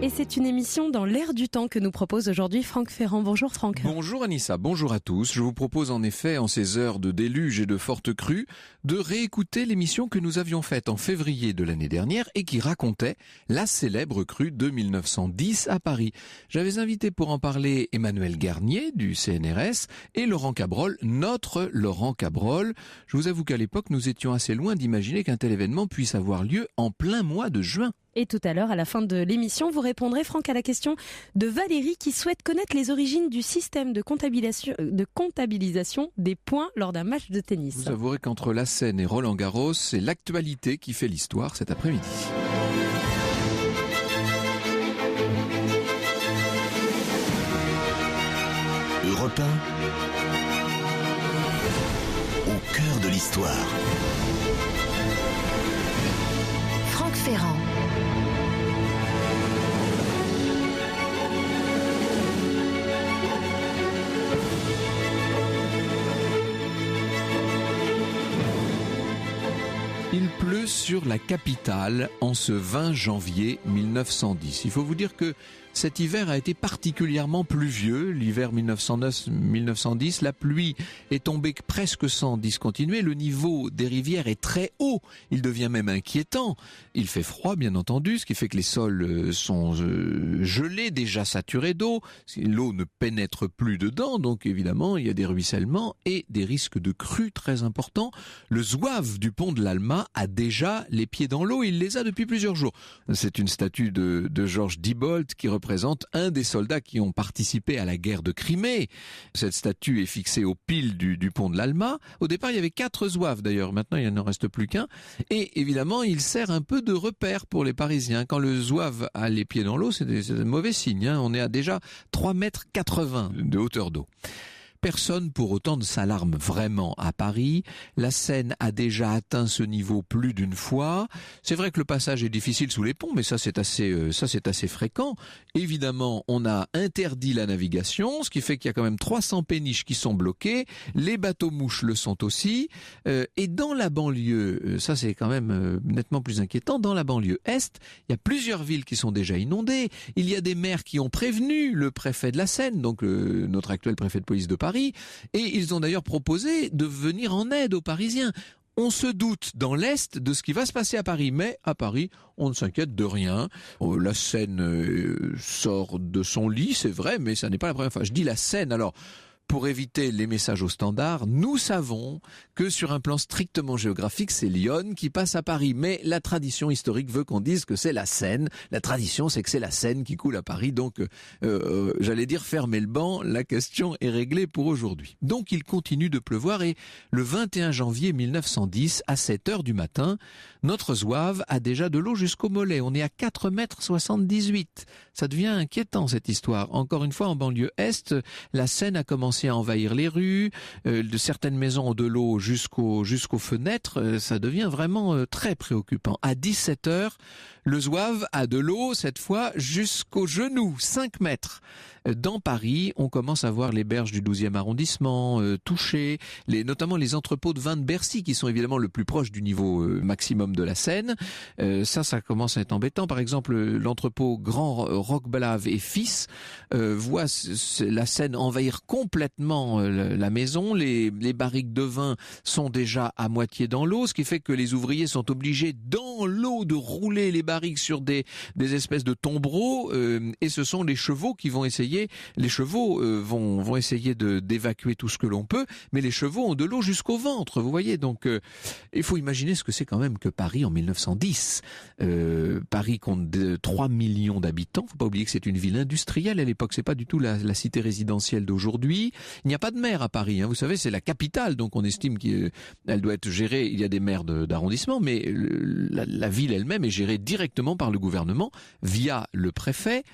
Et c'est une émission dans l'air du temps que nous propose aujourd'hui Franck Ferrand. Bonjour Franck. Bonjour Anissa, bonjour à tous. Je vous propose en effet, en ces heures de déluge et de fortes crues, de réécouter l'émission que nous avions faite en février de l'année dernière et qui racontait la célèbre crue de 1910 à Paris. J'avais invité pour en parler Emmanuel Garnier du CNRS et Laurent Cabrol, notre Laurent Cabrol. Je vous avoue qu'à l'époque, nous étions assez loin d'imaginer qu'un tel événement puisse avoir lieu en plein mois de juin. Et tout à l'heure, à la fin de l'émission, vous répondrez, Franck, à la question de Valérie qui souhaite connaître les origines du système de comptabilisation des points lors d'un match de tennis. Vous avouerez qu'entre la Seine et Roland-Garros, c'est l'actualité qui fait l'histoire cet après-midi. Europe 1, au cœur de l'histoire. Franck Ferrand. Il pleut sur la capitale en ce 20 janvier 1910. Il faut vous dire que cet hiver a été particulièrement pluvieux, l'hiver 1909-1910. La pluie est tombée presque sans discontinuer. Le niveau des rivières est très haut. Il devient même inquiétant. Il fait froid, bien entendu, ce qui fait que les sols sont gelés, déjà saturés d'eau. L'eau ne pénètre plus dedans, donc évidemment, il y a des ruissellements et des risques de crues très importants. Le zouave du pont de l'Alma a déjà les pieds dans l'eau. Il les a depuis plusieurs jours. C'est une statue de Georges Diebold qui représente un des soldats qui ont participé à la guerre de Crimée. Cette statue est fixée au pil du pont de l'Alma. Au départ, il y avait 4 zouaves d'ailleurs. Maintenant, il n'en reste plus qu'un. Et évidemment, il sert un peu de repère pour les Parisiens. Quand le zouave a les pieds dans l'eau, c'est un mauvais signe. On est à déjà 3,80 m de hauteur d'eau. Personne pour autant ne s'alarme vraiment à Paris. La Seine a déjà atteint ce niveau plus d'une fois. C'est vrai que le passage est difficile sous les ponts, mais ça c'est assez fréquent. Évidemment, on a interdit la navigation, ce qui fait qu'il y a quand même 300 péniches qui sont bloquées. Les bateaux-mouches le sont aussi. Et dans la banlieue, ça c'est quand même nettement plus inquiétant, dans la banlieue Est, il y a plusieurs villes qui sont déjà inondées. Il y a des maires qui ont prévenu le préfet de la Seine, donc notre actuel préfet de police de Paris, et ils ont d'ailleurs proposé de venir en aide aux Parisiens. On se doute dans l'Est de ce qui va se passer à Paris, mais à Paris, on ne s'inquiète de rien. La Seine sort de son lit, c'est vrai, mais ça n'est pas la première fois. Je dis la Seine, alors... Pour éviter les messages au standard, nous savons que sur un plan strictement géographique, c'est Lyon qui passe à Paris. Mais la tradition historique veut qu'on dise que c'est la Seine. La tradition, c'est que c'est la Seine qui coule à Paris. Donc, j'allais dire fermez le banc, la question est réglée pour aujourd'hui. Donc, il continue de pleuvoir et le 21 janvier 1910, à 7 heures du matin, notre zouave a déjà de l'eau jusqu'au mollet. On est à 4,78 m. Ça devient inquiétant cette histoire. Encore une fois, en banlieue Est, la Seine a commencé à envahir les rues, de certaines maisons ont de l'eau jusqu'aux fenêtres, ça devient vraiment très préoccupant. À 17 heures, le zouave a de l'eau, cette fois, jusqu'aux genoux, 5 mètres. Dans Paris, on commence à voir les berges du 12e arrondissement touchées, notamment les entrepôts de vin de Bercy, qui sont évidemment le plus proche du niveau maximum de la Seine. Ça commence à être embêtant. Par exemple, l'entrepôt Grand Roqueblave et Fils voit la Seine envahir complètement la maison. Les barriques de vin sont déjà à moitié dans l'eau, ce qui fait que les ouvriers sont obligés dans l'eau de rouler les barriques sur des espèces de tombereaux, et ce sont les chevaux qui vont essayer vont essayer d'évacuer tout ce que l'on peut, mais les chevaux ont de l'eau jusqu'au ventre, vous voyez. Donc il faut imaginer ce que c'est quand même que Paris en 1910. Paris compte 3 millions d'habitants. Faut pas oublier que c'est une ville industrielle à l'époque, c'est pas du tout la cité résidentielle d'aujourd'hui. Il n'y a pas de maire à Paris, vous savez, c'est la capitale, donc on estime qu'elle doit être gérée, il y a des maires d'arrondissement, mais la ville elle-même est gérée directement par le gouvernement via le préfet.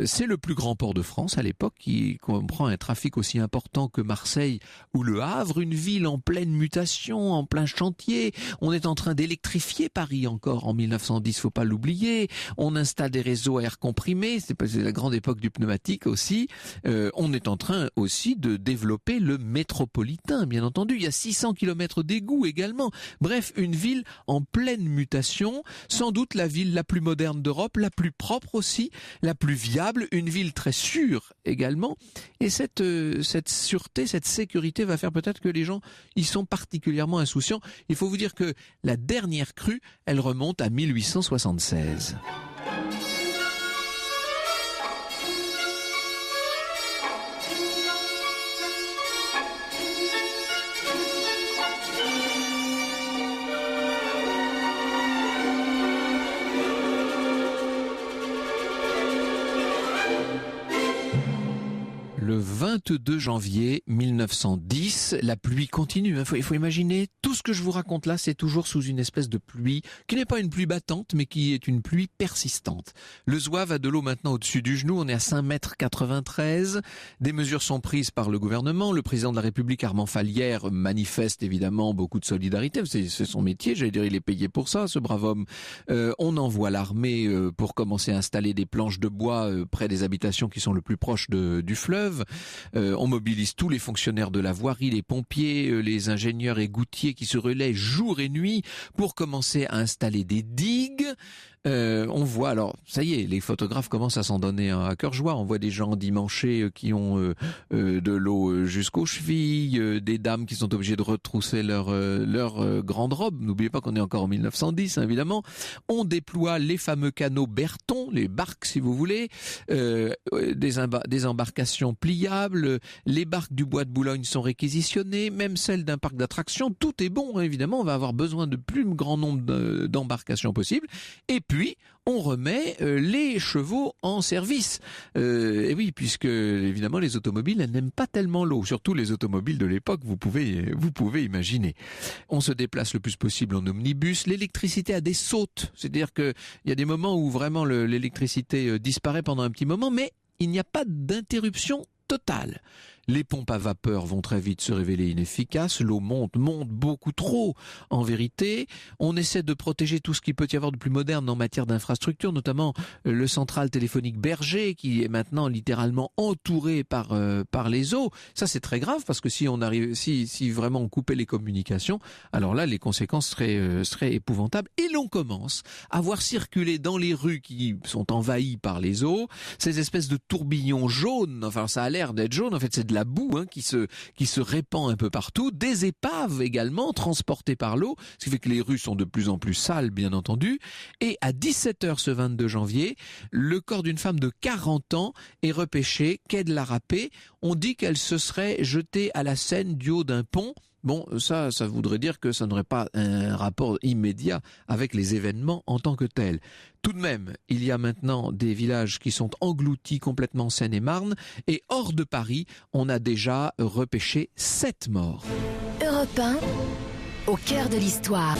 C'est le plus grand port de France à l'époque, qui comprend un trafic aussi important que Marseille ou Le Havre, une ville en pleine mutation, en plein chantier. On est en train d'électrifier Paris encore en 1910, faut pas l'oublier. On installe des réseaux à air comprimé, c'est la grande époque du pneumatique aussi. On est en train aussi de développer le métropolitain, bien entendu. Il y a 600 km d'égouts également. Bref, une ville en pleine mutation, sans doute la ville la plus moderne d'Europe, la plus propre aussi, la plus viable, une ville très sûre également. Et cette sûreté, cette sécurité va faire peut-être que les gens y sont particulièrement insouciants. Il faut vous dire que la dernière crue, elle remonte à 1876. Le 22 janvier 1910, la pluie continue. Il faut imaginer, tout ce que je vous raconte là, c'est toujours sous une espèce de pluie qui n'est pas une pluie battante, mais qui est une pluie persistante. Le Zouave a de l'eau maintenant au-dessus du genou, on est à 5,93 m. Des mesures sont prises par le gouvernement. Le président de la République, Armand Fallières, manifeste évidemment beaucoup de solidarité. C'est son métier, j'allais dire, il est payé pour ça, ce brave homme. On envoie l'armée pour commencer à installer des planches de bois près des habitations qui sont le plus proches du fleuve. On mobilise tous les fonctionnaires de la voirie, les pompiers, les ingénieurs et goutiers qui se relaient jour et nuit pour commencer à installer des digues. On voit, alors ça y est, les photographes commencent à s'en donner à cœur joie. On voit des gens endimanchés qui ont de l'eau jusqu'aux chevilles, des dames qui sont obligées de retrousser leur grande robe. N'oubliez pas qu'on est encore en 1910, hein, évidemment. On déploie les fameux canots Berton, les barques si vous voulez, des embarcations pliables, les barques du bois de Boulogne sont réquisitionnées, même celles d'un parc d'attractions. Tout est bon, hein, évidemment, on va avoir besoin de plus grand nombre d'embarcations possibles. Et puis, on remet les chevaux en service. Et oui, puisque évidemment les automobiles elles n'aiment pas tellement l'eau, surtout les automobiles de l'époque, vous pouvez imaginer. On se déplace le plus possible en omnibus. L'électricité a des sautes, c'est-à-dire que il y a des moments où vraiment l'électricité disparaît pendant un petit moment, mais il n'y a pas d'interruption totale. Les pompes à vapeur vont très vite se révéler inefficaces, l'eau monte beaucoup trop en vérité. On essaie de protéger tout ce qu'il peut y avoir de plus moderne en matière d'infrastructure, notamment le central téléphonique Berger qui est maintenant littéralement entouré par les eaux. Ça c'est très grave parce que si vraiment on coupait les communications, alors là les conséquences seraient épouvantables. Et l'on commence à voir circuler dans les rues qui sont envahies par les eaux ces espèces de tourbillons jaunes. Enfin ça a l'air d'être jaune, en fait c'est de la boue qui se répand un peu partout, des épaves également transportées par l'eau, ce qui fait que les rues sont de plus en plus sales bien entendu. Et à 17h ce 22 janvier, le corps d'une femme de 40 ans est repêché quai de la Râpée. On dit qu'elle se serait jetée à la Seine du haut d'un pont. Bon, ça voudrait dire que ça n'aurait pas un rapport immédiat avec les événements en tant que tels. Tout de même, il y a maintenant des villages qui sont engloutis complètement en Seine-et-Marne et hors de Paris, on a déjà repêché 7 morts. Europe 1, au cœur de l'histoire.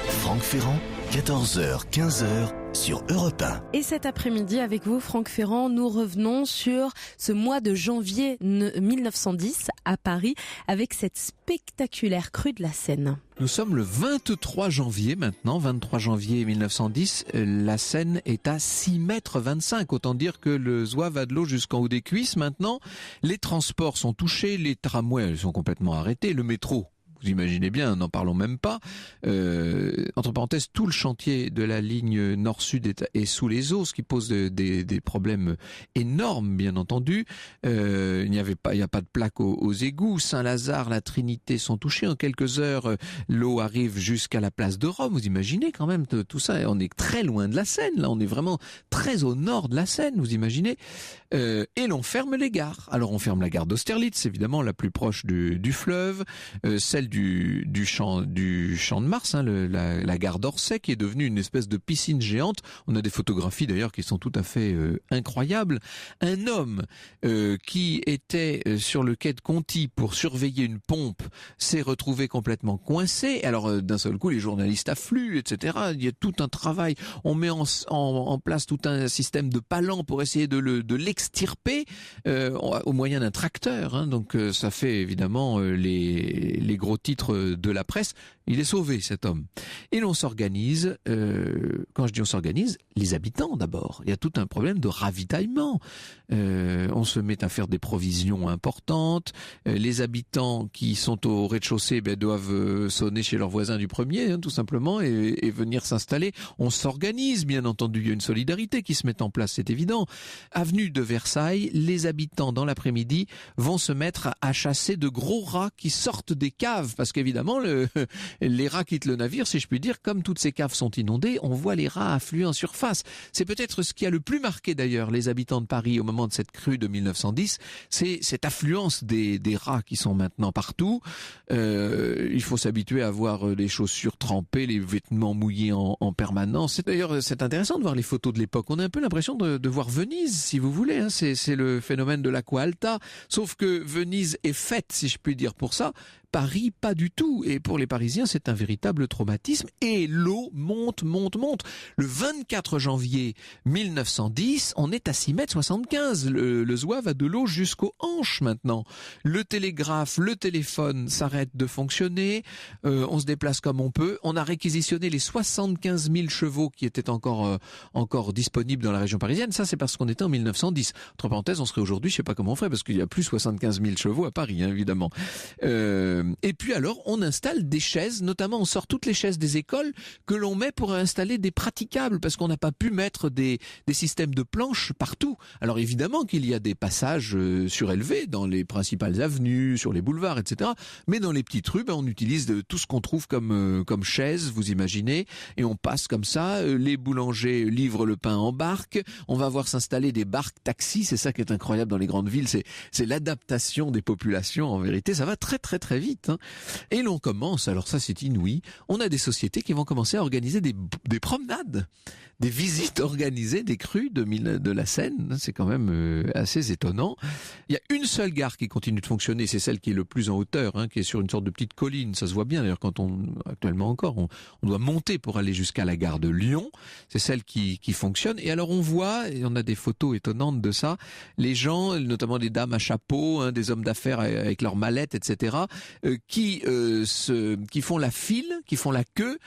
Franck Ferrand, 14h, 15h sur Europe 1. Et cet après-midi, avec vous, Franck Ferrand, nous revenons sur ce mois de janvier 1910 à Paris avec cette spectaculaire crue de la Seine. Nous sommes le 23 janvier maintenant, 23 janvier 1910. La Seine est à 6,25 m. Autant dire que le Zouave a de l'eau jusqu'en haut des cuisses maintenant. Les transports sont touchés, les tramways sont complètement arrêtés, le métro. Vous imaginez bien, n'en parlons même pas. Entre parenthèses, tout le chantier de la ligne nord-sud est sous les eaux, ce qui pose des problèmes énormes, bien entendu. Il n'y a pas de plaque aux égouts. Saint-Lazare, la Trinité sont touchés. En quelques heures, l'eau arrive jusqu'à la place de Rome. Vous imaginez quand même tout ça. On est très loin de la Seine. Là, on est vraiment très au nord de la Seine. Vous imaginez. Et l'on ferme les gares. Alors, on ferme la gare d'Austerlitz, évidemment, la plus proche du fleuve. Celle du champ de Mars, la gare d'Orsay, qui est devenue une espèce de piscine géante. On a des photographies d'ailleurs qui sont tout à fait incroyables. Un homme qui était sur le quai de Conti pour surveiller une pompe s'est retrouvé complètement coincé. Alors d'un seul coup, les journalistes affluent, etc. Il y a tout un travail. On met en place tout un système de palans pour essayer de l'extirper au moyen d'un tracteur. Donc ça fait évidemment les gros titre de la presse. Il est sauvé, cet homme. Et l'on s'organise, quand je dis on s'organise, les habitants d'abord. Il y a tout un problème de ravitaillement. On se met à faire des provisions importantes. Les habitants qui sont au rez-de-chaussée doivent sonner chez leurs voisins du premier, tout simplement, et venir s'installer. On s'organise, bien entendu. Il y a une solidarité qui se met en place, c'est évident. Avenue de Versailles, les habitants, dans l'après-midi, vont se mettre à chasser de gros rats qui sortent des caves. Parce qu'évidemment, les rats quittent le navire, si je puis dire. Comme toutes ces caves sont inondées, on voit les rats affluer en surface. C'est peut-être ce qui a le plus marqué, d'ailleurs, les habitants de Paris au moment de cette crue de 1910. C'est cette affluence des rats qui sont maintenant partout. Il faut s'habituer à voir les chaussures trempées, les vêtements mouillés en permanence. D'ailleurs, c'est intéressant de voir les photos de l'époque. On a un peu l'impression de voir Venise, si vous voulez. C'est le phénomène de l'Aqua Alta. Sauf que Venise est faite, si je puis dire, pour ça. Paris, pas du tout. Et pour les Parisiens, c'est un véritable traumatisme. Et l'eau monte. Le 24 janvier 1910, on est à 6,75 m. Le Zouave a de l'eau jusqu'aux hanches maintenant. Le télégraphe, le téléphone s'arrêtent de fonctionner. On se déplace comme on peut. On a réquisitionné les 75 000 chevaux qui étaient encore disponibles dans la région parisienne. Ça, c'est parce qu'on était en 1910. Entre parenthèses, on serait aujourd'hui, je sais pas comment on ferait, parce qu'il y a plus 75 000 chevaux à Paris, évidemment. Et puis alors, on installe des chaises, notamment on sort toutes les chaises des écoles que l'on met pour installer des praticables, parce qu'on n'a pas pu mettre des systèmes de planches partout. Alors évidemment qu'il y a des passages surélevés dans les principales avenues, sur les boulevards, etc. Mais dans les petites rues, on utilise tout ce qu'on trouve comme chaises, vous imaginez, et on passe comme ça. Les boulangers livrent le pain en barque. On va voir s'installer des barques taxis. C'est ça qui est incroyable dans les grandes villes, c'est l'adaptation des populations. En vérité, ça va très vite. Et l'on commence, alors ça c'est inouï, on a des sociétés qui vont commencer à organiser des promenades, des visites organisées des crues de la Seine. C'est quand même assez étonnant. Il y a une seule gare qui continue de fonctionner, c'est celle qui est le plus en hauteur, qui est sur une sorte de petite colline. Ça se voit bien d'ailleurs actuellement encore, on doit monter pour aller jusqu'à la gare de Lyon. C'est celle qui fonctionne. Et alors on voit, et on a des photos étonnantes de ça, les gens, notamment des dames à chapeau, des hommes d'affaires avec leurs mallettes, etc., qui font la file, qui font la queue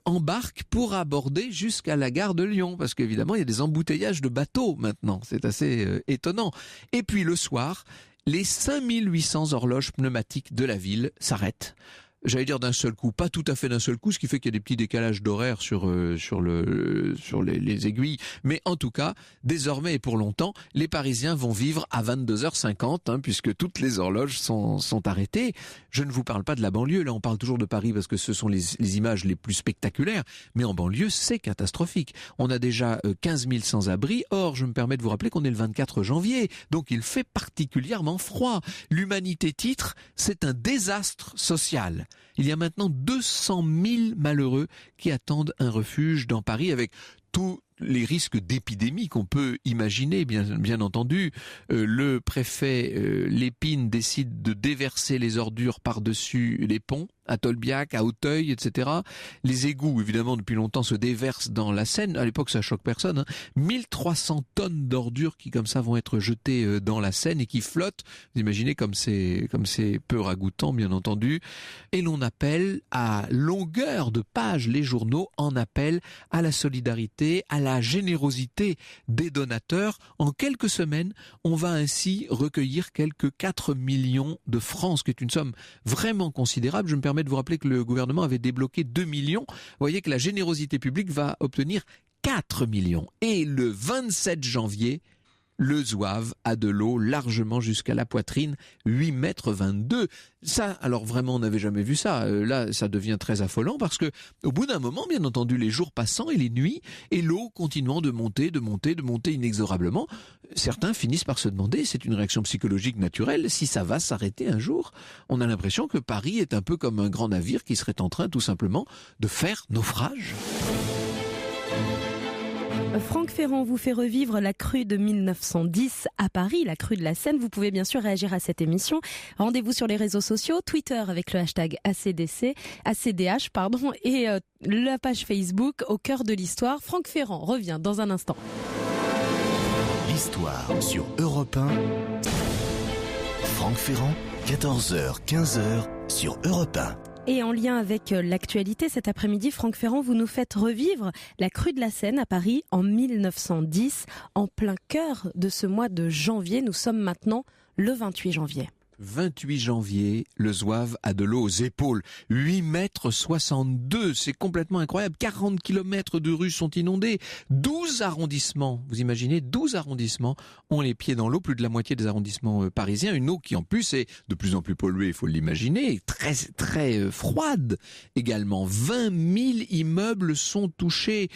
en barque pour aborder jusqu'à la gare de Lyon, parce qu'évidemment il y a des embouteillages de bateaux maintenant, c'est assez étonnant. Et puis le soir, les 5800 horloges pneumatiques de la ville s'arrêtent. J'allais dire d'un seul coup, pas tout à fait d'un seul coup, ce qui fait qu'il y a des petits décalages d'horaire sur les aiguilles. Mais en tout cas, désormais et pour longtemps, les Parisiens vont vivre à 22h50, puisque toutes les horloges sont arrêtées. Je ne vous parle pas de la banlieue, là on parle toujours de Paris parce que ce sont les images les plus spectaculaires. Mais en banlieue, c'est catastrophique. On a déjà 15 000 sans-abri. Or, je me permets de vous rappeler qu'on est le 24 janvier, donc il fait particulièrement froid. L'Humanité titre, c'est un désastre social. Il y a maintenant 200 000 malheureux qui attendent un refuge dans Paris, avec tous les risques d'épidémie qu'on peut imaginer, bien entendu. Le préfet Lépine décide de déverser les ordures par-dessus les ponts, à Tolbiac, à Auteuil, etc. Les égouts, évidemment, depuis longtemps se déversent dans la Seine. À l'époque, ça choque personne. 1300 tonnes d'ordures qui, comme ça, vont être jetées dans la Seine et qui flottent. Vous imaginez comme c'est peu ragoûtant, bien entendu. Et l'on appelle à longueur de page, les journaux en appellent à la solidarité, à la générosité des donateurs. En quelques semaines, on va ainsi recueillir quelques 4 millions de francs, ce qui est une somme vraiment considérable. Je me permets de vous rappeler que le gouvernement avait débloqué 2 millions. Vous voyez que la générosité publique va obtenir 4 millions. Et le 27 janvier, le Zouave a de l'eau largement jusqu'à la poitrine, 8,22 m. Ça, alors vraiment, on n'avait jamais vu ça. Là, ça devient très affolant parce que, au bout d'un moment, bien entendu, les jours passant et les nuits, et l'eau continuant de monter inexorablement, certains finissent par se demander, c'est une réaction psychologique naturelle, si ça va s'arrêter un jour. On a l'impression que Paris est un peu comme un grand navire qui serait en train, tout simplement, de faire naufrage. Franck Ferrand vous fait revivre la crue de 1910 à Paris, la crue de la Seine. Vous pouvez bien sûr réagir à cette émission. Rendez-vous sur les réseaux sociaux, Twitter avec le hashtag ACDH, et la page Facebook Au cœur de l'histoire. Franck Ferrand revient dans un instant. L'histoire sur Europe 1. Franck Ferrand, 14h, 15h sur Europe 1. Et en lien avec l'actualité, cet après-midi, Franck Ferrand, vous nous faites revivre la crue de la Seine à Paris en 1910, en plein cœur de ce mois de janvier. Nous sommes maintenant le 28 janvier. 28 janvier, le Zouave a de l'eau aux épaules. 8,62 m, c'est complètement incroyable. 40 km de rues sont inondées. 12 arrondissements, vous imaginez, 12 arrondissements ont les pieds dans l'eau, plus de la moitié des arrondissements parisiens. Une eau qui en plus est de plus en plus polluée, il faut l'imaginer, très froide également. 20 000 immeubles sont touchés.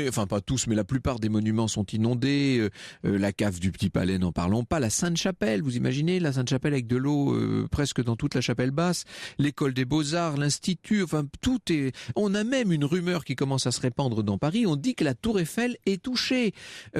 Enfin pas tous, mais la plupart des monuments sont inondés. La cave du Petit Palais, n'en parlons pas. La Sainte-Chapelle, vous imaginez, la Sainte-Chapelle avec de l'eau presque dans toute la chapelle basse, l'école des Beaux-Arts, l'Institut, enfin tout est... On a même une rumeur qui commence à se répandre dans Paris, on dit que la Tour Eiffel est touchée.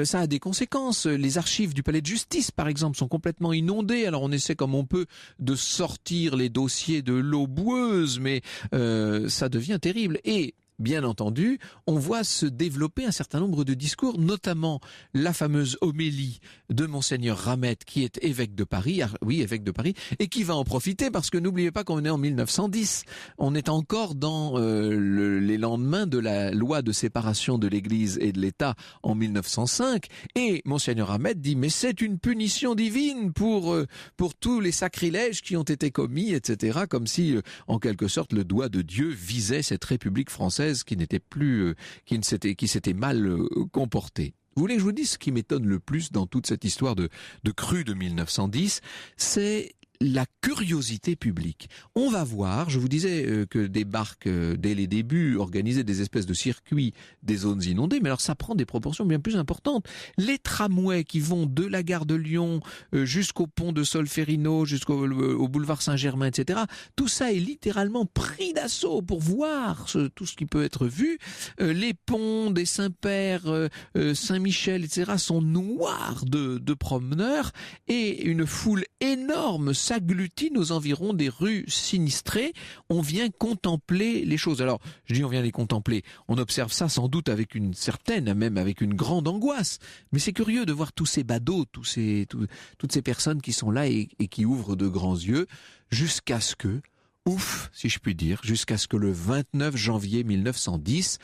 Ça a des conséquences. Les archives du palais de justice, par exemple, sont complètement inondées. Alors on essaie comme on peut de sortir les dossiers de l'eau boueuse, mais ça devient terrible. Et bien entendu, on voit se développer un certain nombre de discours, notamment la fameuse homélie de Monseigneur Ramette, qui est évêque de Paris, et qui va en profiter parce que n'oubliez pas qu'on est en 1910. On est encore dans les lendemains de la loi de séparation de l'Église et de l'État en 1905, et Monseigneur Ramette dit mais c'est une punition divine pour tous les sacrilèges qui ont été commis, etc. Comme si, en quelque sorte, le doigt de Dieu visait cette République française qui s'était mal comportée. Vous voulez que je vous dise ce qui m'étonne le plus dans toute cette histoire de crue de 1910, c'est la curiosité publique. On va voir, je vous disais que des barques, dès les débuts, organisaient des espèces de circuits des zones inondées, mais alors ça prend des proportions bien plus importantes. Les tramways qui vont de la gare de Lyon jusqu'au pont de Solferino, jusqu'au boulevard Saint-Germain, etc., tout ça est littéralement pris d'assaut pour voir tout ce qui peut être vu. Les ponts des Saint-Père, Saint-Michel, etc., sont noirs de promeneurs, et une foule énorme s'agglutine aux environs des rues sinistrées. On vient contempler les choses. Alors, je dis on vient les contempler. On observe ça sans doute avec une certaine, même avec une grande angoisse. Mais c'est curieux de voir tous ces badauds, toutes ces personnes qui sont là et qui ouvrent de grands yeux jusqu'à ce que, ouf, si je puis dire, jusqu'à ce que le 29 janvier 1910,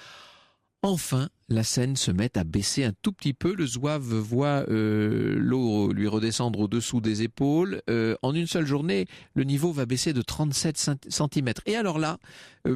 enfin, la Seine se met à baisser un tout petit peu. Le Zouave voit l'eau lui redescendre au-dessous des épaules. En une seule journée, le niveau va baisser de 37 cm. Et alors là,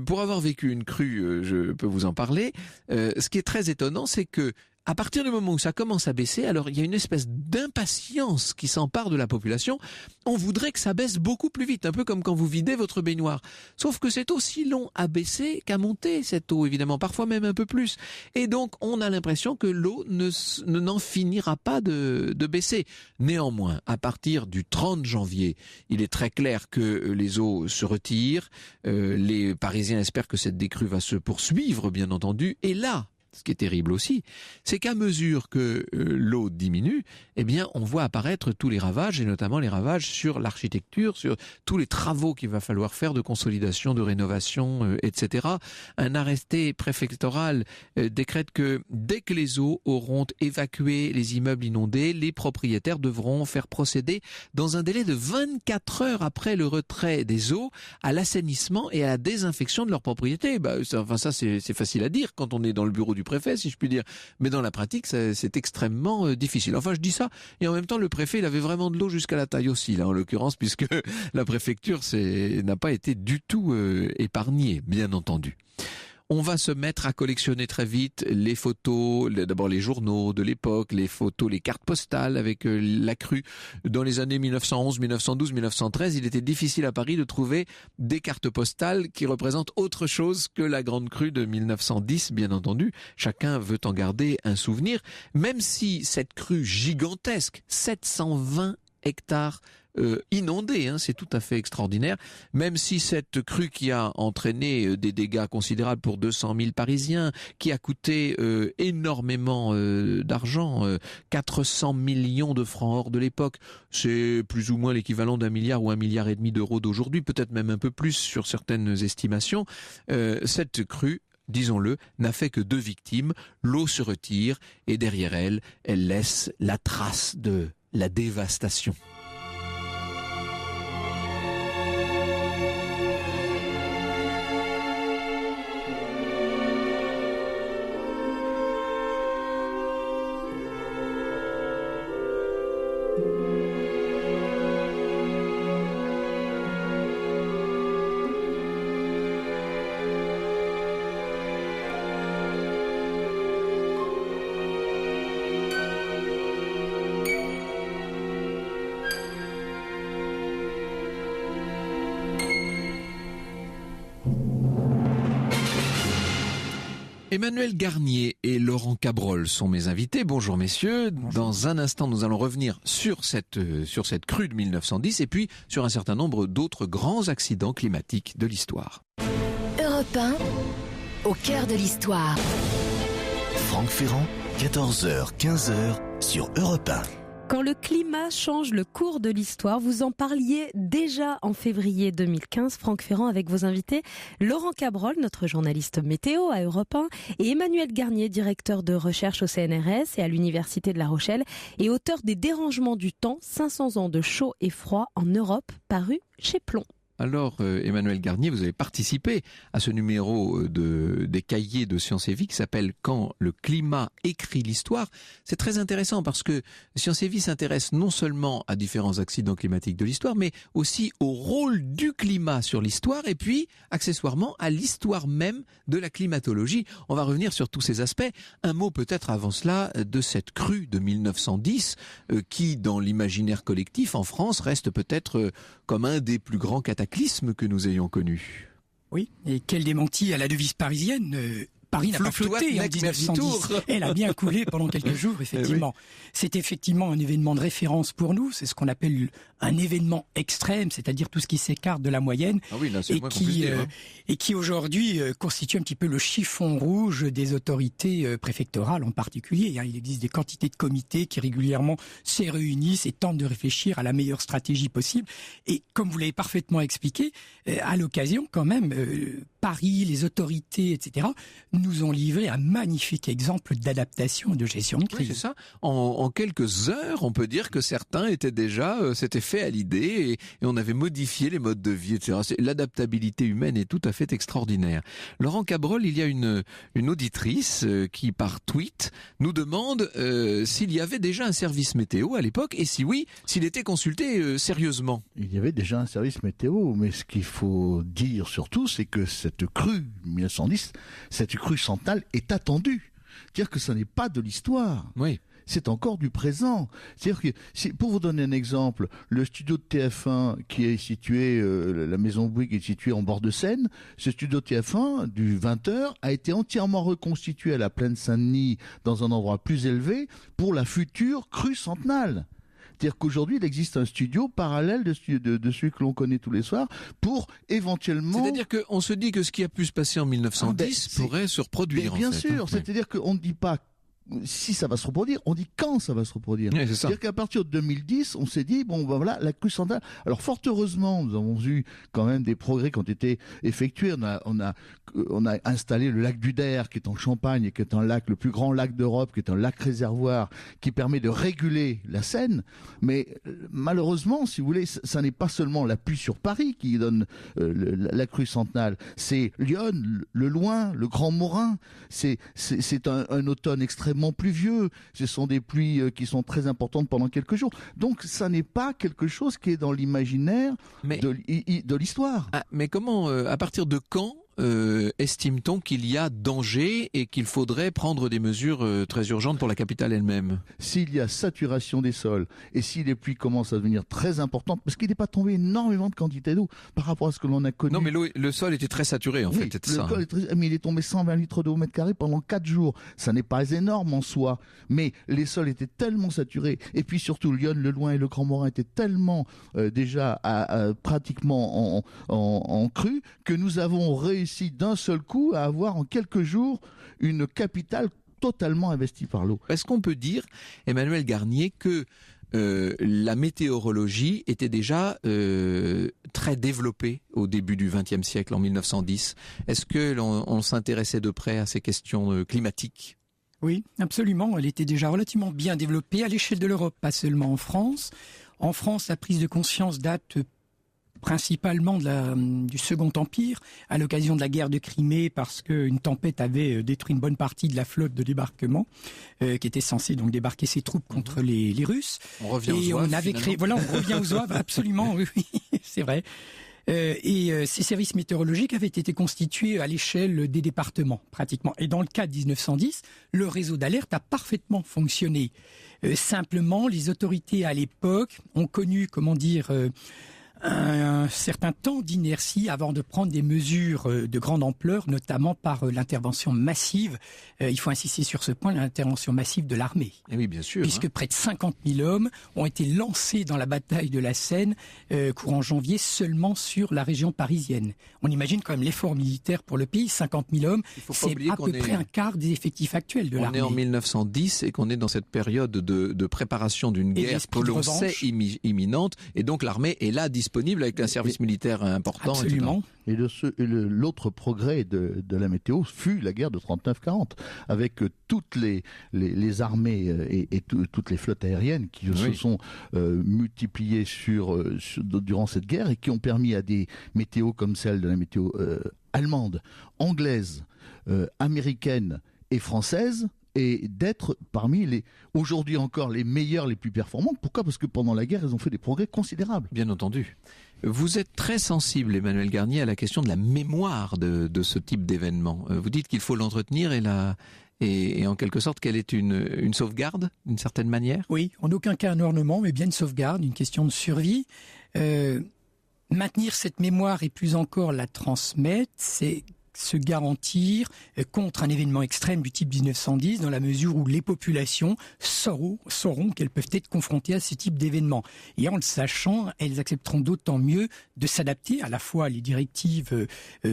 pour avoir vécu une crue, je peux vous en parler, ce qui est très étonnant, c'est que à partir du moment où ça commence à baisser, alors il y a une espèce d'impatience qui s'empare de la population. On voudrait que ça baisse beaucoup plus vite, un peu comme quand vous videz votre baignoire. Sauf que c'est aussi long à baisser qu'à monter, cette eau, évidemment, parfois même un peu plus. Et donc, on a l'impression que l'eau n'en finira pas de baisser. Néanmoins, à partir du 30 janvier, il est très clair que les eaux se retirent. Les Parisiens espèrent que cette décrue va se poursuivre, bien entendu. Et là, ce qui est terrible aussi, c'est qu'à mesure que l'eau diminue, eh bien, on voit apparaître tous les ravages, et notamment les ravages sur l'architecture, sur tous les travaux qu'il va falloir faire de consolidation, de rénovation, etc. Un arrêté préfectoral décrète que dès que les eaux auront évacué les immeubles inondés, les propriétaires devront faire procéder dans un délai de 24 heures après le retrait des eaux à l'assainissement et à la désinfection de leur propriété. Ça c'est facile à dire quand on est dans le bureau du préfet, si je puis dire. Mais dans la pratique, c'est extrêmement difficile. Enfin, je dis ça, et en même temps, le préfet, il avait vraiment de l'eau jusqu'à la taille aussi, là, en l'occurrence, puisque la préfecture n'a pas été du tout épargnée, bien entendu. On va se mettre à collectionner très vite les photos, d'abord les journaux de l'époque, les photos, les cartes postales avec la crue. Dans les années 1911, 1912, 1913, il était difficile à Paris de trouver des cartes postales qui représentent autre chose que la grande crue de 1910, bien entendu. Chacun veut en garder un souvenir, même si cette crue gigantesque, 720 hectares inondés, c'est tout à fait extraordinaire, même si cette crue qui a entraîné des dégâts considérables pour 200 000 Parisiens, qui a coûté énormément d'argent, 400 millions de francs or de l'époque, c'est plus ou moins l'équivalent d'1 milliard ou 1,5 milliard d'euros d'aujourd'hui, peut-être même un peu plus sur certaines estimations. Cette crue, disons-le, n'a fait que 2 victimes. L'eau se retire et derrière elle, elle laisse la trace de la dévastation. Emmanuel Garnier et Laurent Cabrol sont mes invités. Bonjour messieurs. Bonjour. Dans un instant, nous allons revenir sur cette crue de 1910 et puis sur un certain nombre d'autres grands accidents climatiques de l'histoire. Europe 1, au cœur de l'histoire. Franck Ferrand, 14h, 15h sur Europe 1. Quand le climat change le cours de l'histoire, vous en parliez déjà en février 2015, Franck Ferrand, avec vos invités Laurent Cabrol, notre journaliste météo à Europe 1, et Emmanuel Garnier, directeur de recherche au CNRS et à l'Université de La Rochelle, et auteur des Dérangements du temps, 500 ans de chaud et froid en Europe, paru chez Plomb. Alors, Emmanuel Garnier, vous avez participé à ce numéro des cahiers de Sciences et Vie qui s'appelle « Quand le climat écrit l'histoire ». C'est très intéressant parce que Sciences et Vie s'intéresse non seulement à différents accidents climatiques de l'histoire, mais aussi au rôle du climat sur l'histoire et puis, accessoirement, à l'histoire même de la climatologie. On va revenir sur tous ces aspects. Un mot peut-être avant cela de cette crue de 1910 qui, dans l'imaginaire collectif en France, reste peut-être comme un des plus grands cataclysmes que nous ayons connus. Oui, et quel démenti à la devise parisienne Paris n'a pas flotté en 1910. Elle a bien coulé pendant quelques jours, effectivement. Oui. C'est effectivement un événement de référence pour nous. C'est ce qu'on appelle un événement extrême, c'est-à-dire tout ce qui s'écarte de la moyenne. Ah oui, là, c'est et qui aujourd'hui constitue un petit peu le chiffon rouge des autorités préfectorales en particulier. Il existe des quantités de comités qui régulièrement se réunissent et tentent de réfléchir à la meilleure stratégie possible. Et comme vous l'avez parfaitement expliqué, à l'occasion quand même, Paris, les autorités, etc., nous ont livré un magnifique exemple d'adaptation et de gestion de crise. Oui, c'est ça. En quelques heures, on peut dire que certains étaient déjà, s'étaient fait à l'idée et on avait modifié les modes de vie, etc. L'adaptabilité humaine est tout à fait extraordinaire. Laurent Cabrol, il y a une auditrice qui, par tweet, nous demande s'il y avait déjà un service météo à l'époque et si oui, s'il était consulté sérieusement. Il y avait déjà un service météo, mais ce qu'il faut dire surtout, c'est que cette crue 1910, cette crue centenale est attendue. C'est-à-dire que ce n'est pas de l'histoire. Oui. C'est encore du présent. C'est-à-dire que, pour vous donner un exemple, le studio de TF1 qui est situé, la maison Bouygues est située en bord de Seine, ce studio de TF1 du 20h a été entièrement reconstitué à la plaine Saint-Denis dans un endroit plus élevé pour la future crue centenale. C'est-à-dire qu'aujourd'hui, il existe un studio parallèle de celui que l'on connaît tous les soirs pour éventuellement... C'est-à-dire qu'on se dit que ce qui a pu se passer en 1910 pourrait se reproduire. Bien sûr, c'est-à-dire qu'on ne dit pas si ça va se reproduire, on dit quand ça va se reproduire. Oui, c'est C'est-à-dire qu'à partir de 2010, on s'est dit, bon, ben voilà, la crue centenale. Alors, fort heureusement, nous avons eu quand même des progrès qui ont été effectués. On a installé le lac d'Uder, qui est en Champagne, et qui est un lac, le plus grand lac d'Europe, qui est un lac réservoir, qui permet de réguler la Seine. Mais malheureusement, si vous voulez, ça n'est pas seulement la pluie sur Paris qui donne la crue centenale. C'est Lyon, le Loing, le Grand Morin. C'est un automne extrêmement pluvieux. Ce sont des pluies qui sont très importantes pendant quelques jours. Donc, ça n'est pas quelque chose qui est dans l'imaginaire de l'histoire. Ah, mais comment, à partir de quand estime-t-on qu'il y a danger et qu'il faudrait prendre des mesures très urgentes pour la capitale elle-même? S'il y a saturation des sols et si les pluies commencent à devenir très importantes, parce qu'il n'est pas tombé énormément de quantité d'eau par rapport à ce que l'on a connu. Non, mais le sol était très saturé en fait. Mais il est tombé 120 litres d'eau au mètre carré pendant 4 jours. Ça n'est pas énorme en soi, mais les sols étaient tellement saturés. Et puis surtout, Lyon, le Loing et le Grand Morin étaient tellement déjà pratiquement en crue que nous avons réussi d'un seul coup à avoir en quelques jours une capitale totalement investie par l'eau. Est-ce qu'on peut dire, Emmanuel Garnier, que la météorologie était déjà très développée au début du XXe siècle, en 1910? Est-ce que l'on s'intéressait de près à ces questions climatiques? Oui, absolument. Elle était déjà relativement bien développée à l'échelle de l'Europe, pas seulement en France. En France, la prise de conscience date principalement du Second Empire, à l'occasion de la guerre de Crimée, parce qu'une tempête avait détruit une bonne partie de la flotte de débarquement, qui était censée donc débarquer ses troupes contre les Russes. On revient aux zouaves, on avait créé, voilà, on revient aux zouaves, absolument, oui, c'est vrai. Ces services météorologiques avaient été constitués à l'échelle des départements, pratiquement. Et dans le cas de 1910, le réseau d'alerte a parfaitement fonctionné. Simplement, les autorités à l'époque ont connu, un certain temps d'inertie avant de prendre des mesures de grande ampleur, notamment par l'intervention massive, il faut insister sur ce point, l'intervention massive de l'armée. Et oui, bien sûr. Puisque près de 50 000 hommes ont été lancés dans la bataille de la Seine courant janvier seulement sur la région parisienne. On imagine quand même l'effort militaire pour le pays, 50 000 hommes, c'est à peu près un quart des effectifs actuels de l'armée. On est en 1910 et qu'on est dans cette période de préparation d'une guerre que l'on sait imminente, et donc l'armée est là disponible avec un service militaire important. Absolument. Et l'autre progrès de la météo fut la guerre de 39-40, avec toutes les armées et toutes les flottes aériennes qui se sont multipliées durant cette guerre et qui ont permis à des météos comme celle de la météo allemande, anglaise, américaine et française et d'être parmi aujourd'hui encore les meilleurs, les plus performantes. Pourquoi ? Parce que pendant la guerre, elles ont fait des progrès considérables. Bien entendu. Vous êtes très sensible, Emmanuel Garnier, à la question de la mémoire de ce type d'événement. Vous dites qu'il faut l'entretenir et en quelque sorte qu'elle est une sauvegarde, d'une certaine manière ? Oui, en aucun cas un ornement, mais bien une sauvegarde, une question de survie. Maintenir cette mémoire et plus encore la transmettre, c'est se garantir contre un événement extrême du type 1910 dans la mesure où les populations sauront qu'elles peuvent être confrontées à ce type d'événement. Et en le sachant, elles accepteront d'autant mieux de s'adapter à la fois les directives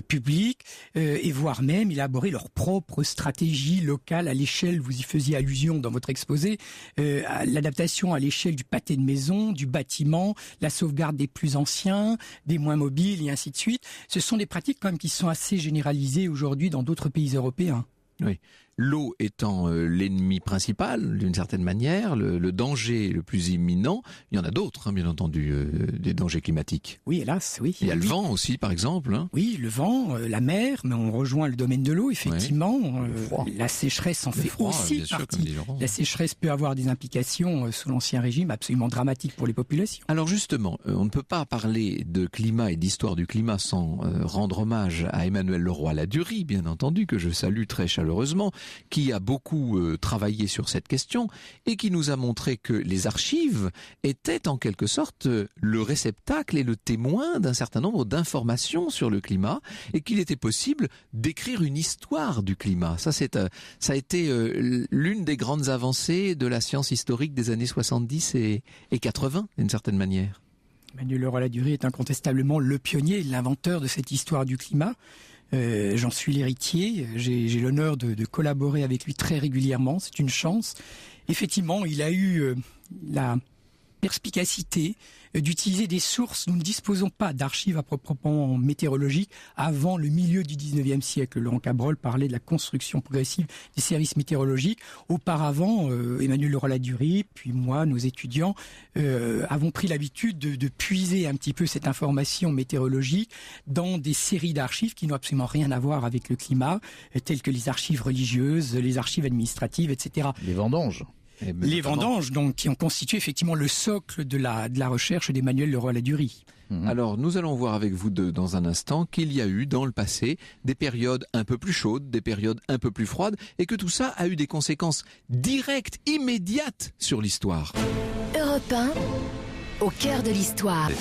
publiques et voire même élaborer leur propre stratégie locale à l'échelle, vous y faisiez allusion dans votre exposé, à l'adaptation à l'échelle du pâté de maison, du bâtiment, la sauvegarde des plus anciens, des moins mobiles et ainsi de suite. Ce sont des pratiques quand même qui sont assez généralisées aujourd'hui dans d'autres pays européens. Oui. L'eau étant l'ennemi principal, d'une certaine manière, le danger le plus imminent, il y en a d'autres, bien entendu, des dangers climatiques. Oui, hélas, oui. Il y a le vent aussi, par exemple. Oui, le vent, la mer, mais on rejoint le domaine de l'eau, effectivement. La sécheresse en fait aussi partie. La sécheresse peut avoir des implications sous l'Ancien Régime absolument dramatiques pour les populations. Alors justement, on ne peut pas parler de climat et d'histoire du climat sans rendre hommage à Emmanuel Leroy-Ladurie, bien entendu, que je salue très chaleureusement, qui a beaucoup travaillé sur cette question et qui nous a montré que les archives étaient en quelque sorte le réceptacle et le témoin d'un certain nombre d'informations sur le climat et qu'il était possible d'écrire une histoire du climat. Ça a été l'une des grandes avancées de la science historique des années 70 et 80, d'une certaine manière. Emmanuel Leroy-Ladurie est incontestablement le pionnier, l'inventeur de cette histoire du climat. J'en suis l'héritier, j'ai l'honneur de collaborer avec lui très régulièrement, c'est une chance. Effectivement, il a eu la perspicacité d'utiliser des sources. Nous ne disposons pas d'archives à proprement météorologiques avant le milieu du 19e siècle. Laurent Cabrol parlait de la construction progressive des services météorologiques. Auparavant, Emmanuel Leroy-Ladurie, puis moi, nos étudiants, avons pris l'habitude de puiser un petit peu cette information météorologique dans des séries d'archives qui n'ont absolument rien à voir avec le climat, telles que les archives religieuses, les archives administratives, etc. Les vendanges. Les vendanges, donc, qui ont constitué effectivement le socle de la recherche d'Emmanuel Leroy-Ladurie. Alors, nous allons voir avec vous dans un instant qu'il y a eu dans le passé des périodes un peu plus chaudes, des périodes un peu plus froides, et que tout ça a eu des conséquences directes, immédiates sur l'histoire. Europe 1, au cœur de l'histoire.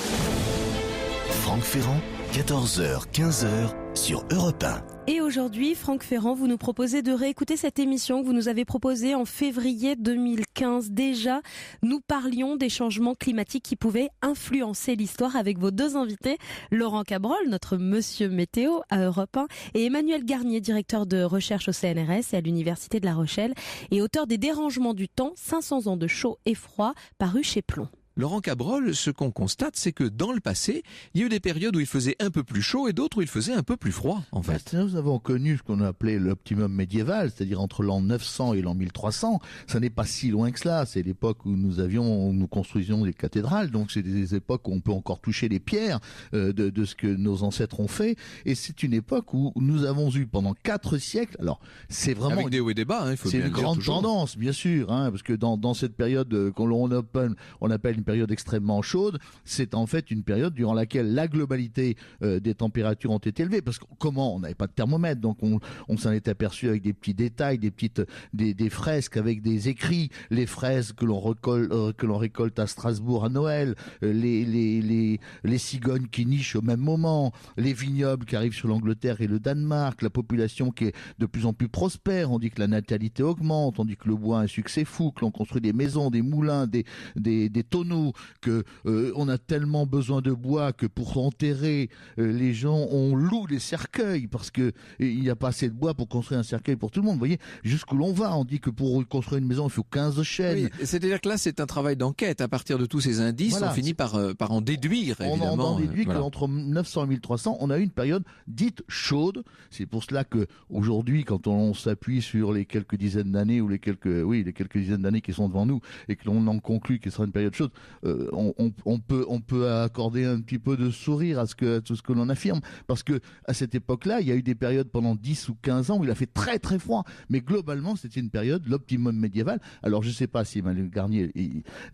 Franck Ferrand, 14h, 15h sur Europe 1. Et aujourd'hui, Franck Ferrand, vous nous proposez de réécouter cette émission que vous nous avez proposée en février 2015. Déjà, nous parlions des changements climatiques qui pouvaient influencer l'histoire avec vos deux invités, Laurent Cabrol, notre monsieur météo à Europe 1, et Emmanuel Garnier, directeur de recherche au CNRS et à l'Université de La Rochelle, et auteur des Dérangements du temps, 500 ans de chaud et froid, paru chez Plomb. Laurent Cabrol, ce qu'on constate, c'est que dans le passé, il y a eu des périodes où il faisait un peu plus chaud et d'autres où il faisait un peu plus froid, en fait. Nous avons connu ce qu'on appelait l'optimum médiéval, c'est-à-dire entre l'an 900 et l'an 1300. Ça n'est pas si loin que cela. C'est l'époque où nous construisions des cathédrales, donc c'est des époques où on peut encore toucher les pierres de ce que nos ancêtres ont fait. Et c'est une époque où nous avons eu pendant 4 siècles. Alors, c'est vraiment avec des hauts et des bas, il faut c'est bien une le dire grande toujours. tendance, bien sûr, parce que dans cette période qu'on appelle une période extrêmement chaude, c'est en fait une période durant laquelle la globalité des températures ont été élevées. Parce que comment on n'avait pas de thermomètre, donc on s'en est aperçu avec des petits détails, des fresques avec des écrits, les fraises que l'on récolte à Strasbourg à Noël, les cigognes qui nichent au même moment, les vignobles qui arrivent sur l'Angleterre et le Danemark, la population qui est de plus en plus prospère. On dit que la natalité augmente, on dit que le bois a un succès fou, que l'on construit des maisons, des moulins, des tonneaux, que on a tellement besoin de bois que pour enterrer les gens, on loue des cercueils parce que il n'y a pas assez de bois pour construire un cercueil pour tout le monde. Vous voyez jusqu'où l'on va. On dit que pour construire une maison, il faut 15 chaînes. Oui, c'est-à-dire que là, c'est un travail d'enquête. À partir de tous ces indices, Voilà. on finit par en déduire, évidemment. On en déduit Voilà. qu'entre 900 et 1300, on a eu une période dite chaude. C'est pour cela que aujourd'hui, quand on s'appuie sur les quelques dizaines d'années ou les quelques dizaines d'années qui sont devant nous et que l'on en conclut qu'il sera une période chaude, on peut accorder un petit peu de sourire à tout ce que l'on affirme, parce que à cette époque-là, il y a eu des périodes pendant 10 ou 15 ans où il a fait très très froid, mais globalement c'était une période, l'optimum médiéval. Alors je ne sais pas si Emmanuel Garnier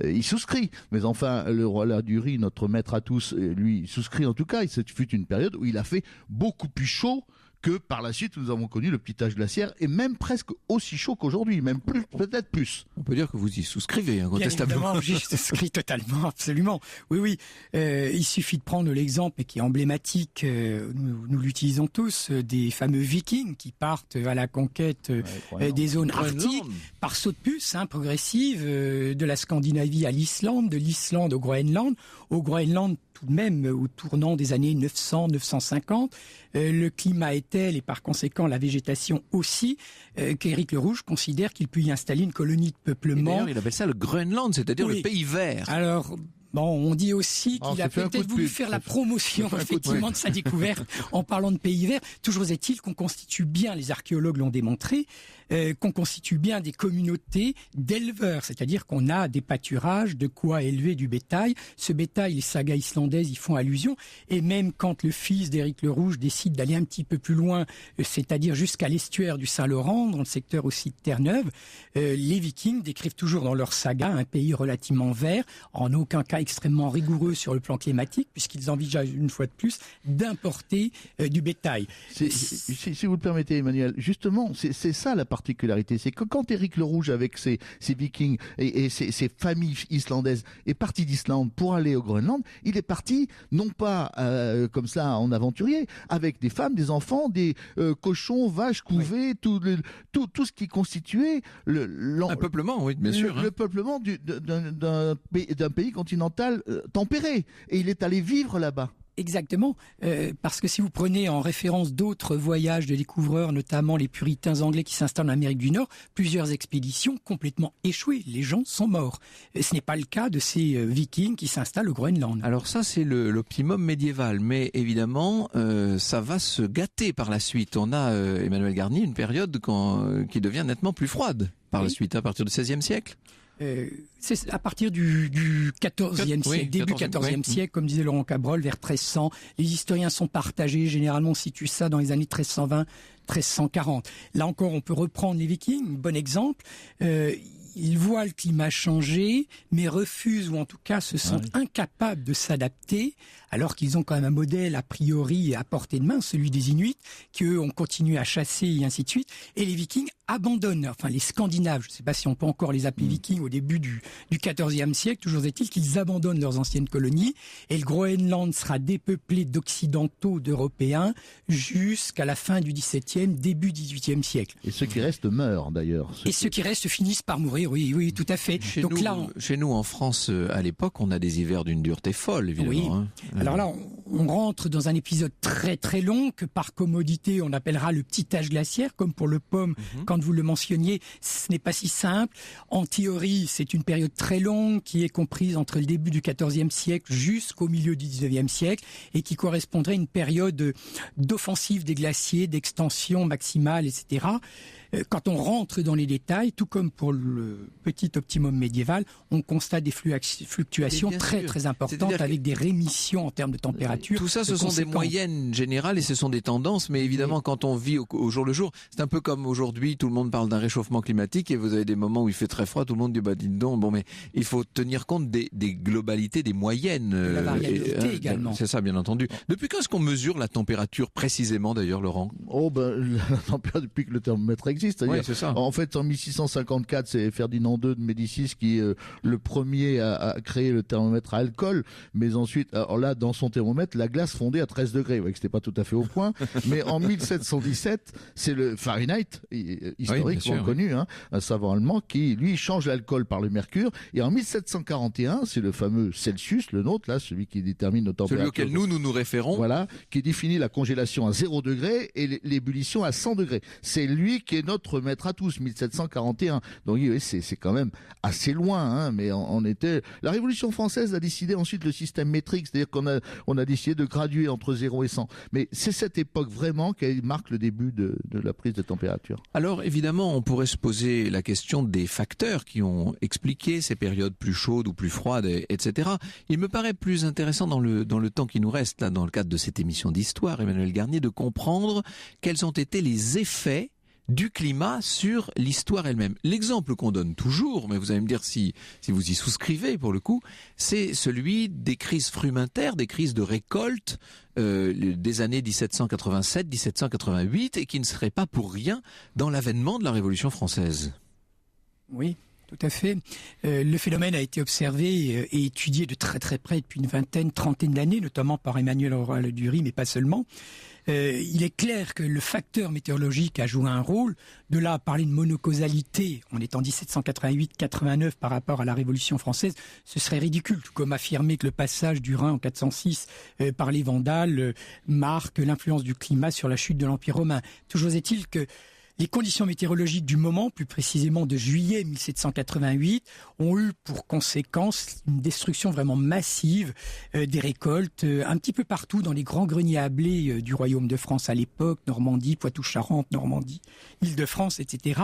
il souscrit, mais enfin le roi Ladurie, notre maître à tous, lui il souscrit en tout cas. Il fut une période où il a fait beaucoup plus chaud que par la suite nous avons connu le petit âge glaciaire, et même presque aussi chaud qu'aujourd'hui, même plus, peut-être plus. On peut dire que vous y souscrivez, incontestablement. Bien évidemment, j'y souscris totalement, absolument. Oui. Il suffit de prendre l'exemple qui est emblématique, nous l'utilisons tous, des fameux Vikings qui partent à la conquête des zones arctiques par saut de puce progressive, de la Scandinavie à l'Islande, de l'Islande au Groenland. Au Groenland, tout de même, au tournant des années 900-950, le climat est tel, et par conséquent la végétation aussi, qu'Éric le Rouge considère qu'il peut y installer une colonie de peuplement. Et d'ailleurs, il appelle ça le Groenland, c'est-à-dire le pays vert. Alors, on dit aussi qu'il a peut-être voulu faire la promotion effectivement de sa découverte en parlant de pays verts. Toujours est-il qu'on constitue bien, les archéologues l'ont démontré, qu'on constitue bien des communautés d'éleveurs, c'est-à-dire qu'on a des pâturages, de quoi élever du bétail. Ce bétail, les sagas islandaises y font allusion, et même quand le fils d'Éric le Rouge décide d'aller un petit peu plus loin, c'est-à-dire jusqu'à l'estuaire du Saint-Laurent, dans le secteur aussi de Terre-Neuve, les Vikings décrivent toujours dans leur saga un pays relativement vert, en aucun cas extrêmement rigoureux sur le plan climatique, puisqu'ils envisagent une fois de plus d'importer du bétail. Si vous le permettez, Emmanuel, justement, c'est ça la particularité, c'est que quand Éric le Rouge avec ses Vikings et ses familles islandaises est parti d'Islande pour aller au Groenland, il est parti non pas comme ça en aventurier, avec des femmes, des enfants, des cochons, vaches, couvées, tout ce qui constituait un peuplement, oui, bien sûr. Le peuplement d'un pays continental tempéré. Et il est allé vivre là-bas. Exactement, parce que si vous prenez en référence d'autres voyages de découvreurs, notamment les puritains anglais qui s'installent en Amérique du Nord, plusieurs expéditions complètement échouées, les gens sont morts. Ce n'est pas le cas de ces Vikings qui s'installent au Groenland. Alors ça, c'est l'optimum médiéval, mais évidemment, ça va se gâter par la suite. On a, Emmanuel Garnier, une période qui devient nettement plus froide par la suite, à partir du XVIe siècle. C'est à partir du XIVe siècle, début XIVe siècle, comme disait Laurent Cabrol, vers 1300. Les historiens sont partagés, généralement on situe ça dans les années 1320, 1340. Là encore, on peut reprendre les Vikings, bon exemple. Ils voient le climat changer, mais refusent, ou en tout cas se sentent incapables de s'adapter, alors qu'ils ont quand même un modèle a priori à portée de main, celui des Inuits, qui eux ont continué à chasser et ainsi de suite. Et les Vikings abandonnent, enfin les Scandinaves, je ne sais pas si on peut encore les appeler Vikings au début du XIVe siècle, toujours est-il qu'ils abandonnent leurs anciennes colonies, et le Groenland sera dépeuplé d'Occidentaux, d'Européens, jusqu'à la fin du XVIIe, début XVIIIe siècle. Et ceux qui restent meurent d'ailleurs. Ceux qui restent finissent par mourir, oui, tout à fait. Chez nous, en France, à l'époque, on a des hivers d'une dureté folle, évidemment. Oui. Alors là, on rentre dans un épisode très très long que par commodité on appellera le petit âge glaciaire, comme pour le pomme, quand vous le mentionniez, ce n'est pas si simple. En théorie, c'est une période très longue qui est comprise entre le début du XIVe siècle jusqu'au milieu du XIXe siècle et qui correspondrait à une période d'offensive des glaciers, d'extension maximale, etc. Quand on rentre dans les détails, tout comme pour le petit optimum médiéval, on constate des fluctuations très très importantes avec des rémissions en termes de température. Tout ça, ce sont des moyennes générales et ce sont des tendances, mais évidemment, quand on vit au jour le jour, c'est un peu comme aujourd'hui, tout le monde parle d'un réchauffement climatique et vous avez des moments où il fait très froid, tout le monde dit, dites donc, bon, mais il faut tenir compte des globalités, des moyennes. La variabilité également. C'est ça, bien entendu. Depuis quand est-ce qu'on mesure la température précisément, d'ailleurs, Laurent? La température depuis que le thermomètre existe. Oui, c'est ça. En fait, en 1654, c'est Ferdinand II de Médicis qui le premier a créé le thermomètre à alcool. Mais ensuite, alors là, dans son thermomètre, la glace fondait à 13 degrés. Vous voyez que c'était pas tout à fait au point. Mais en 1717, c'est le Fahrenheit, historiquement connu, un savant allemand qui, lui, change l'alcool par le mercure. Et en 1741, c'est le fameux Celsius, le nôtre, là, celui qui détermine nos températures. Celui auquel nous référons. Voilà, qui définit la congélation à 0 degré et l'ébullition à 100 degrés. C'est lui qui est notre maître à tous, 1741. Donc oui, c'est quand même assez loin, mais on était. La Révolution française a décidé ensuite le système métrique, c'est-à-dire qu'on a décidé de graduer entre 0 et 100. Mais c'est cette époque vraiment qui marque le début de la prise de température. Alors évidemment, on pourrait se poser la question des facteurs qui ont expliqué ces périodes plus chaudes ou plus froides, etc. Il me paraît plus intéressant dans le temps qui nous reste, là, dans le cadre de cette émission d'histoire, Emmanuel Garnier, de comprendre quels ont été les effets du climat sur l'histoire elle-même. L'exemple qu'on donne toujours, mais vous allez me dire si vous y souscrivez pour le coup, c'est celui des crises frumentaires, des crises de récolte des années 1787-1788 et qui ne serait pas pour rien dans l'avènement de la Révolution française. Oui. Tout à fait. Le phénomène a été observé et étudié de très très près depuis une trentaine d'années, notamment par Emmanuel Aura-Le-Durie, mais pas seulement. Il est clair que le facteur météorologique a joué un rôle. De là à parler de monocausalité, on est en 1788-89 par rapport à la Révolution française, ce serait ridicule. Tout comme affirmer que le passage du Rhin en 406 par les Vandales marque l'influence du climat sur la chute de l'Empire romain. Toujours est-il que les conditions météorologiques du moment, plus précisément de juillet 1788, ont eu pour conséquence une destruction vraiment massive des récoltes un petit peu partout dans les grands greniers à blé du royaume de France à l'époque, Normandie, Poitou-Charentes, Normandie, Île-de-France, etc.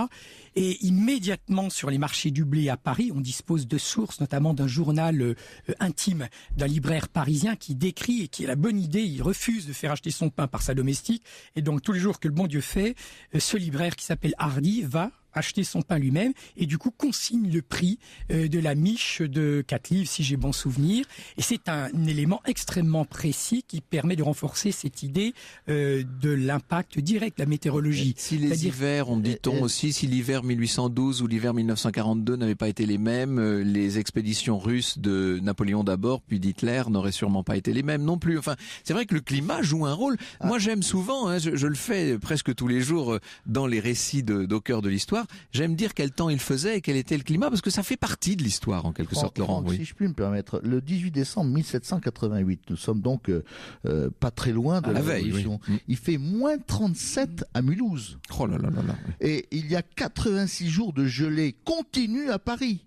Et immédiatement sur les marchés du blé à Paris, on dispose de sources, notamment d'un journal intime d'un libraire parisien qui décrit et qui a la bonne idée, il refuse de faire acheter son pain par sa domestique. Et donc tous les jours que le bon Dieu fait, ce libraire qui s'appelle Hardy va acheter son pain lui-même et du coup consigne le prix de la miche de 4 livres si j'ai bon souvenir, et c'est un élément extrêmement précis qui permet de renforcer cette idée de l'impact direct de la météorologie. Si les hivers, dit-on aussi, si l'hiver 1812 ou l'hiver 1942 n'avaient pas été les mêmes, les expéditions russes de Napoléon d'abord puis d'Hitler n'auraient sûrement pas été les mêmes non plus. Enfin, c'est vrai que le climat joue un rôle. Moi j'aime souvent, je le fais presque tous les jours dans les récits d'au cœur de l'histoire, j'aime dire quel temps il faisait et quel était le climat, parce que ça fait partie de l'histoire en quelque sorte, Laurent. Si je puis me permettre, le 18 décembre 1788, nous sommes donc pas très loin de la Révolution. Oui. Il fait moins 37 à Mulhouse. Oh là là là là. Et il y a 86 jours de gelée continue à Paris.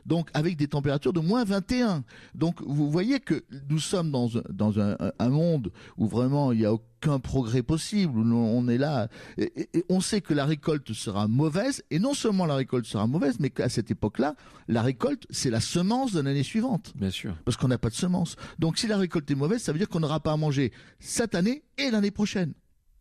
Donc avec des températures de moins 21. Donc vous voyez que nous sommes dans un monde où vraiment il n'y a aucun progrès possible, où on est là, et on sait que la récolte sera mauvaise, et non seulement la récolte sera mauvaise, mais qu'à cette époque-là, la récolte, c'est la semence de l'année suivante. Bien sûr. Parce qu'on n'a pas de semence. Donc si la récolte est mauvaise, ça veut dire qu'on n'aura pas à manger cette année et l'année prochaine.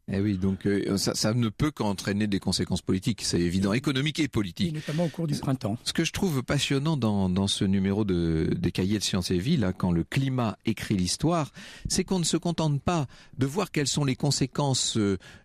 Eh oui, donc ça ne peut qu'entraîner des conséquences politiques, c'est évident, économiques et politiques. Et notamment au cours du printemps. Ce que je trouve passionnant dans ce numéro des cahiers de Sciences et Vie, là, quand le climat écrit l'histoire, c'est qu'on ne se contente pas de voir quelles sont les conséquences,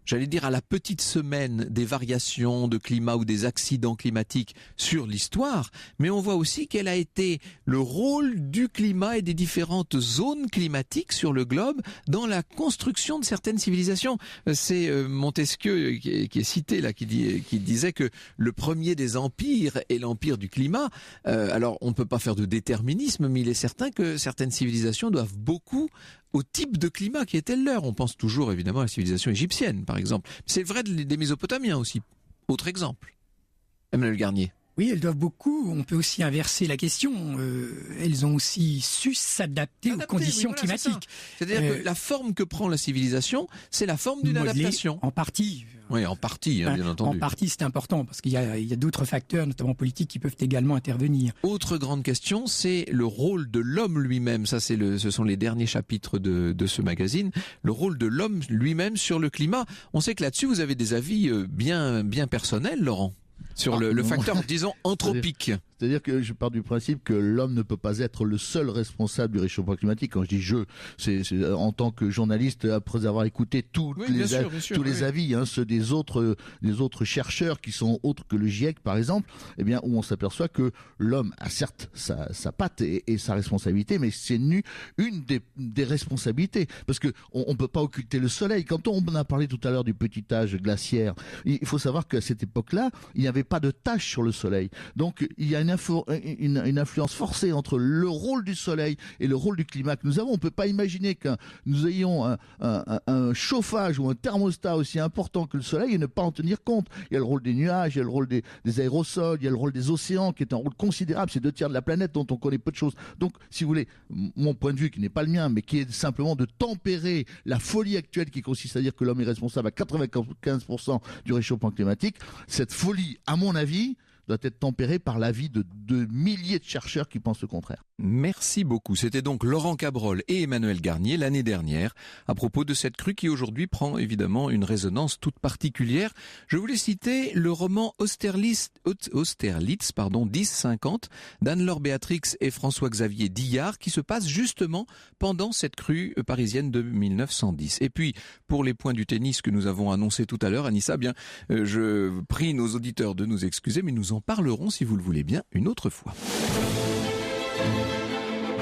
j'allais dire à la petite semaine, des variations de climat ou des accidents climatiques sur l'histoire, mais on voit aussi quel a été le rôle du climat et des différentes zones climatiques sur le globe dans la construction de certaines civilisations. C'est Montesquieu qui est cité là, qui disait que le premier des empires est l'empire du climat. Alors on ne peut pas faire de déterminisme, mais il est certain que certaines civilisations doivent beaucoup au type de climat qui était le leur. On pense toujours évidemment à la civilisation égyptienne, par exemple. C'est vrai des Mésopotamiens aussi. Autre exemple. Emmanuel Garnier. Oui, elles doivent beaucoup. On peut aussi inverser la question. Elles ont aussi su s'adapter aux conditions climatiques. C'est-à-dire que la forme que prend la civilisation, c'est la forme d'une adaptation. En partie. Oui, en partie, bien entendu. En partie, c'est important, parce qu'il y a d'autres facteurs, notamment politiques, qui peuvent également intervenir. Autre grande question, c'est le rôle de l'homme lui-même. Ça, ce sont les derniers chapitres de ce magazine. Le rôle de l'homme lui-même sur le climat. On sait que là-dessus, vous avez des avis bien personnels, Laurent, sur le facteur, disons, anthropique. C'est-à-dire que je pars du principe que l'homme ne peut pas être le seul responsable du réchauffement climatique. Quand je dis je, c'est en tant que journaliste, après avoir écouté tous les avis, ceux des autres chercheurs qui sont autres que le GIEC par exemple, eh bien où on s'aperçoit que l'homme a certes sa patte et sa responsabilité, mais c'est une des responsabilités, parce que on peut pas occulter le soleil. Quand on a parlé tout à l'heure du petit âge glaciaire, il faut savoir qu'à cette époque-là, il n'y avait pas de tache sur le soleil. Donc il y a une influence forcée entre le rôle du soleil et le rôle du climat que nous avons. On ne peut pas imaginer que nous ayons un chauffage ou un thermostat aussi important que le soleil et ne pas en tenir compte. Il y a le rôle des nuages, il y a le rôle des aérosols, il y a le rôle des océans qui est un rôle considérable. C'est 2/3 de la planète dont on connaît peu de choses. Donc, si vous voulez, mon point de vue qui n'est pas le mien, mais qui est simplement de tempérer la folie actuelle qui consiste à dire que l'homme est responsable à 95% du réchauffement climatique, cette folie, à mon avis, doit être tempérée par l'avis de milliers de chercheurs qui pensent le contraire. Merci beaucoup. C'était donc Laurent Cabrol et Emmanuel Garnier l'année dernière à propos de cette crue qui aujourd'hui prend évidemment une résonance toute particulière. Je voulais citer le roman Austerlitz 1050 d'Anne-Laure Béatrix et François-Xavier Dillard qui se passe justement pendant cette crue parisienne de 1910. Et puis, pour les points du tennis que nous avons annoncés tout à l'heure, Anissa, bien, je prie nos auditeurs de nous excuser, mais nous en parlerons, si vous le voulez bien, une autre fois.